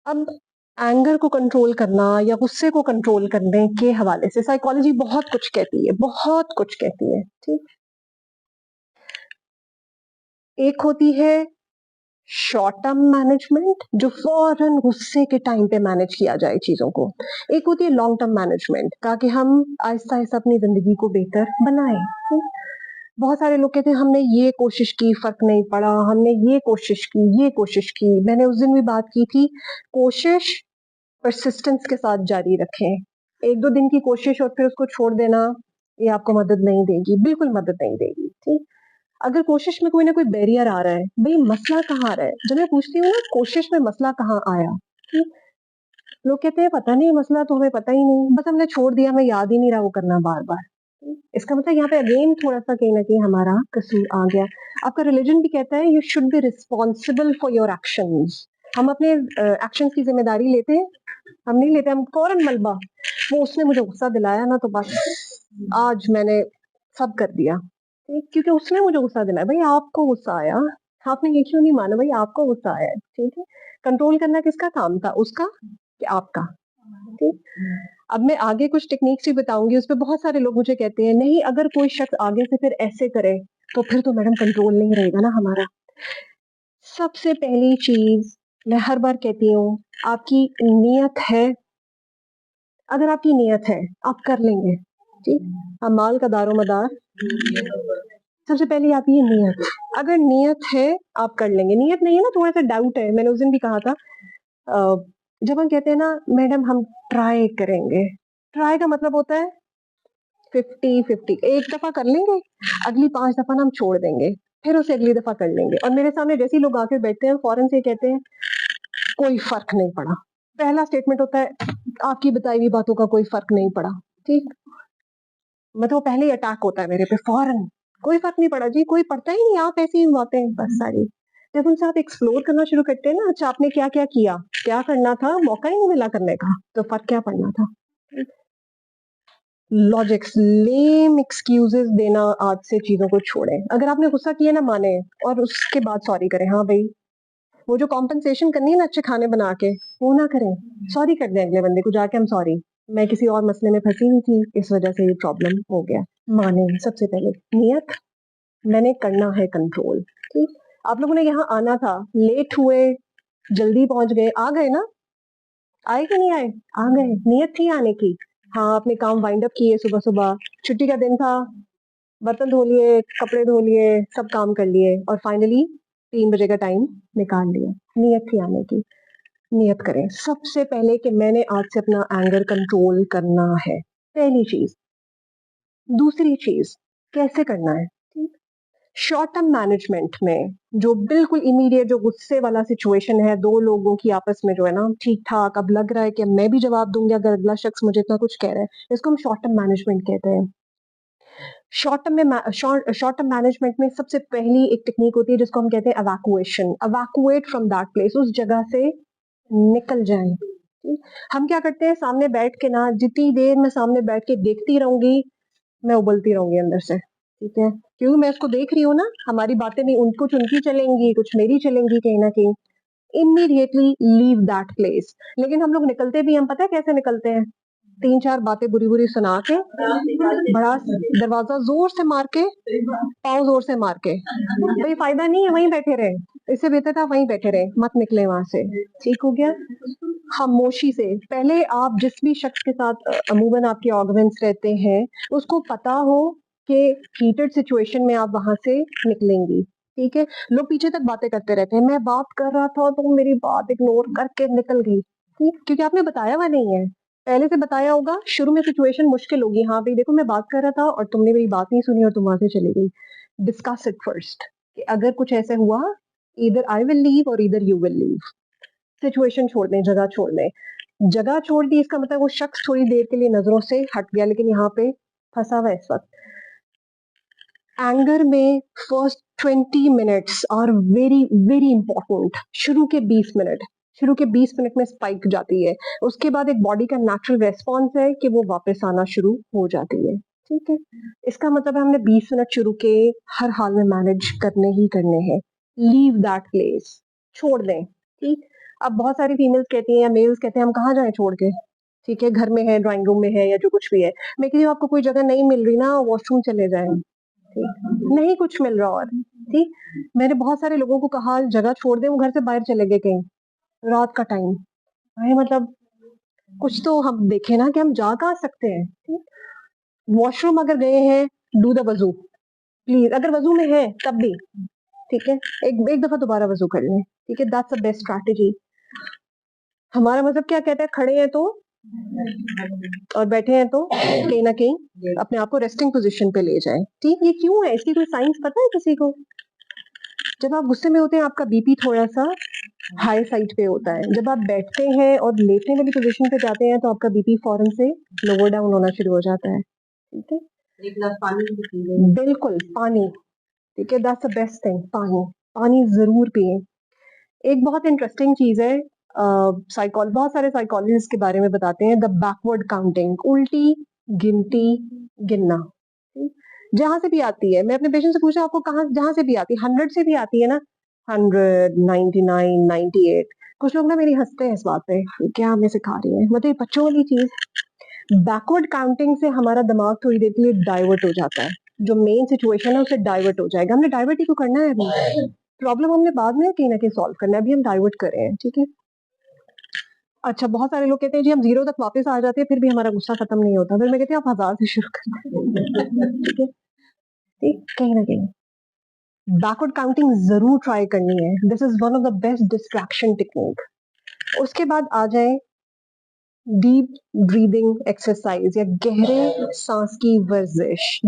अब एंगर को कंट्रोल करना या गुस्से को कंट्रोल करने के हवाले से साइकोलॉजी बहुत कुछ कहती है, बहुत कुछ कहती है। ठीक, एक होती है शॉर्ट टर्म मैनेजमेंट, जो फौरन गुस्से के टाइम पे मैनेज किया जाए चीजों को। एक होती है लॉन्ग टर्म मैनेजमेंट, ताकि हम आहिस्ता आहिस्ता अपनी जिंदगी को बेहतर बनाएं। बहुत सारे लोग कहते हैं हमने ये कोशिश की, फर्क नहीं पड़ा, हमने ये कोशिश की, ये कोशिश की। मैंने उस दिन भी बात की थी, कोशिश परसिस्टेंस के साथ जारी रखें। एक दो दिन की कोशिश और फिर उसको छोड़ देना, ये आपको मदद नहीं देगी, बिल्कुल मदद नहीं देगी। ठीक, अगर कोशिश में कोई ना कोई बैरियर आ रहा है, भाई मसला कहाँ आ रहा है? जब मैं पूछती हूँ ना कोशिश में मसला कहाँ आया, ठीक, लोग कहते हैं पता नहीं, मसला तो हमें पता ही नहीं, बस हमने छोड़ दिया, हमें याद ही नहीं रहा वो करना बार बार। इसका मतलब यहाँ पे अगेन थोड़ा सा कहीं ना कहीं हमारा कसूर आ गया। आपका रिलीजन भी कहता है you should be responsible for your actions. हम अपने एक्शंस की जिम्मेदारी लेते हैं? हम नहीं लेते, हम फौरन मलबा, वो उसने मुझे गुस्सा दिलाया ना तो बस आज मैंने सब कर दिया। ठीक, क्योंकि उसने मुझे गुस्सा दिलाया। भाई आपको गुस्सा आया, आपने ये क्यों नहीं माना? भाई आपको गुस्सा आया, ठीक है। कंट्रोल करना किसका काम था, उसका कि आपका? ठीक, अब मैं आगे कुछ टेक्निक्स भी बताऊंगी, उस पर बहुत सारे लोग मुझे कहते हैं नहीं, अगर कोई शख्स आगे से फिर ऐसे करे तो फिर तो मैडम कंट्रोल नहीं रहेगा ना हमारा। सबसे पहली चीज मैं हर बार कहती हूँ, आपकी नीयत है। अगर आपकी नीयत है आप कर लेंगे। ठीक, अमाल का दारो मदार सबसे पहले आती है नीयत। अगर नीयत है आप कर लेंगे, नीयत नहीं है ना, थोड़ा सा डाउट है। मैंने उस दिन भी कहा था, जब हम कहते हैं ना मैडम हम ट्राई करेंगे, ट्राई का मतलब होता है 50-50। एक दफा कर लेंगे, अगली 5 दफा ना हम छोड़ देंगे, फिर उसे अगली दफा कर लेंगे। और मेरे सामने जैसे ही लोग आके बैठते हैं फौरन से कहते हैं कोई फर्क नहीं पड़ा। पहला स्टेटमेंट होता है आपकी बताई हुई बातों का कोई फर्क नहीं पड़ा। ठीक, मतलब वो पहले ही अटैक होता है मेरे पे फौरन, कोई फर्क नहीं पड़ा जी, कोई पड़ता ही नहीं, आप ऐसी ही बातें बस सारी। जब उनसे आप एक्सप्लोर करना शुरू करते हैं ना, अच्छा आपने क्या क्या किया, क्या करना था, मौका ही नहीं मिला करने का, तो फर्क क्या पड़ना था? लॉजिक्स, लेम एक्सक्यूजेस देना आज से चीजों को छोड़ें। अगर आपने गुस्सा किया ना माने, और उसके बाद सॉरी करें। हाँ भाई, वो जो कॉम्पनसेशन करनी है ना अच्छे खाने बना के, वो ना करें, सॉरी कर दें अगले बंदे को जाके, हम सॉरी, मैं किसी और मसले में फंसी हुई थी, इस वजह से ये प्रॉब्लम हो गया। माने सबसे पहले नियत, मैंने करना है कंट्रोल। ठीक, आप लोगों ने यहाँ आना था, लेट हुए, जल्दी पहुंच गए, आ गए ना, आए कि नहीं आए? आ गए, नियत थी आने की। हाँ, अपने काम वाइंड अप किए, सुबह सुबह छुट्टी का दिन था, बर्तन धो लिए, कपड़े धो लिए, सब काम कर लिए, और फाइनली 3 बजे का टाइम निकाल लिया। नियत थी आने की। नियत करें सबसे पहले कि मैंने आज से अपना एंगर कंट्रोल करना है, पहली चीज। दूसरी चीज, कैसे करना है? शॉर्ट टर्म मैनेजमेंट में जो बिल्कुल इमीडिएट जो गुस्से वाला सिचुएशन है, दो लोगों की आपस में जो है ना ठीक ठाक, अब लग रहा है कि मैं भी जवाब दूंगी अगर अगला शख्स मुझे इतना कुछ कह रहा है, इसको हम शॉर्ट टर्म मैनेजमेंट कहते हैं। शॉर्ट टर्म मैनेजमेंट में सबसे पहली एक टेक्निक होती है जिसको हम कहते हैं evacuation. Evacuate from that place, उस जगह से निकल जाएं। हम क्या करते हैं, सामने बैठ के ना, जितनी देर मैं सामने बैठ के देखती रहूंगी, मैं उबलती रहूंगी अंदर से। ठीक है, क्योंकि मैं उसको देख रही हूँ ना, हमारी बातें भी कुछ उनकी चलेंगी, कुछ मेरी चलेंगी कहीं ना कहीं। Immediately leave that place. लेकिन हम लोग निकलते भी, हम पता है कैसे निकलते हैं? 3-4 बातें बुरी बुरी सुना के, बड़ा दरवाजा जोर से मार के, पाँव जोर से मार के, कोई फायदा नहीं है, वहीं बैठे रहे, इससे बेहतर था वहीं बैठे रहे, मत निकले वहां से। ठीक हो गया? खामोशी से। पहले आप जिस भी शख्स के साथ अमूमन आपके आर्गुमेंट्स रहते हैं, उसको पता हो कि हीटेड सिचुएशन में आप वहां से निकलेंगी। ठीक है, लोग पीछे तक बातें करते रहते हैं, मैं बात कर रहा था तो मेरी बात इग्नोर करके निकल गई। ठीक, क्योंकि आपने बताया हुआ नहीं है, पहले से बताया होगा, शुरू में सिचुएशन मुश्किल होगी, हाँ भाई देखो मैं बात कर रहा था और तुमने मेरी बात नहीं सुनी और तुम वहां से चली गई। डिस्कस इट फर्स्ट, कि अगर कुछ ऐसे हुआ, इधर आई विल लीव और इधर यू विल लीव। सिचुएशन छोड़ दें, जगह छोड़ दें। जगह छोड़ दी इसका मतलब वो शख्स थोड़ी देर के लिए नजरों से हट गया, लेकिन यहाँ पे फंसा हुआ है इस वक्त। एंगर में first 20 minutes are very very important. शुरू के 20 मिनट में स्पाइक जाती है, उसके बाद एक बॉडी का नेचुरल रेस्पॉन्स है कि वो वापस आना शुरू हो जाती है। ठीक है, इसका मतलब है हमने 20 मिनट शुरू के हर हाल में मैनेज करने ही करने हैं। लीव दैट प्लेस, छोड़ दें। ठीक, अब बहुत सारी फीमेल्स कहती हैं या मेल्स कहते हैं हम कहाँ जाएं छोड़ के, ठीक है घर में है, ड्राइंग रूम में है या जो कुछ भी है। मैं कहती हूँ आपको कोई जगह नहीं मिल रही ना, वॉशरूम चले जाएं, ठीक, नहीं कुछ मिल रहा और ठीक। मैंने बहुत सारे लोगों को कहा जगह छोड़ दें, वो घर से बाहर चले गए कहीं रात का टाइम। भाई मतलब कुछ तो हम देखें ना कि हम जा कहाँ सकते हैं, ठीक। वॉशरूम अगर गए हैं, डू द वजू प्लीज, अगर वजू में है तब भी, ठीक है, एक दफा दोबारा वजू कर लें, ठीक है, दैट्स द बेस्ट स्ट्रैटेजी। हमारा मतलब क्या कहता है, खड़े हैं तो और बैठे हैं तो कहीं ना कहीं अपने आप को रेस्टिंग पोजीशन पे ले जाएं, ठीक। ये क्यों है, इसकी कोई साइंस पता है किसी को? जब आप गुस्से में होते हैं आपका बीपी थोड़ा सा हाई साइड पे होता है, जब आप बैठते हैं और लेटने वाली पोजीशन पे जाते हैं तो आपका बीपी फौरन से लोअर डाउन होना शुरू हो जाता है, ठीक है। एक गिलास पानी बिल्कुल पानी, ठीक है, दैट्स द बेस्ट थिंग, पानी, पानी जरूर पिए। एक बहुत इंटरेस्टिंग चीज है, बहुत सारे साइकोलॉजिस्ट के बारे में बताते हैं, द बैकवर्ड काउंटिंग, उल्टी गिनती गिनना, जहां से भी आती है। मैं अपने पेशेंट से पूछा आपको कहाँ, जहां से भी आती है, 100 से भी आती है ना, 100, 99, 98, कुछ लोग ना मेरी हंसते हैं इस बात पे, क्या हमें सिखा रही है, मतलब बच्चों वाली चीज। बैकवर्ड काउंटिंग से हमारा दिमाग थोड़ी देर के लिए डाइवर्ट हो जाता है, जो मेन सिचुएशन है उसे डाइवर्ट हो जाएगा। हमने डाइवर्ट ही तो करना है, अभी प्रॉब्लम हमने बाद में कहीं ना कहीं सॉल्व करना है, अभी हम डाइवर्ट कर रहे हैं, ठीक है। अच्छा, बहुत सारे लोग कहते हैं जी हम 0 तक वापस आ जाते हैं फिर भी हमारा गुस्सा खत्म नहीं होता, फिर मैं कहती हूँ आप 1000 से शुरू करें, ठीक है, ठीक, कहीं ना कहीं बैकवर्ड काउंटिंग जरूर ट्राई करनी है, this is one of the best distraction technique. उसके बाद आ जाए डीप ब्रीदिंग एक्सरसाइज या गहरे सांस की वर्जिश।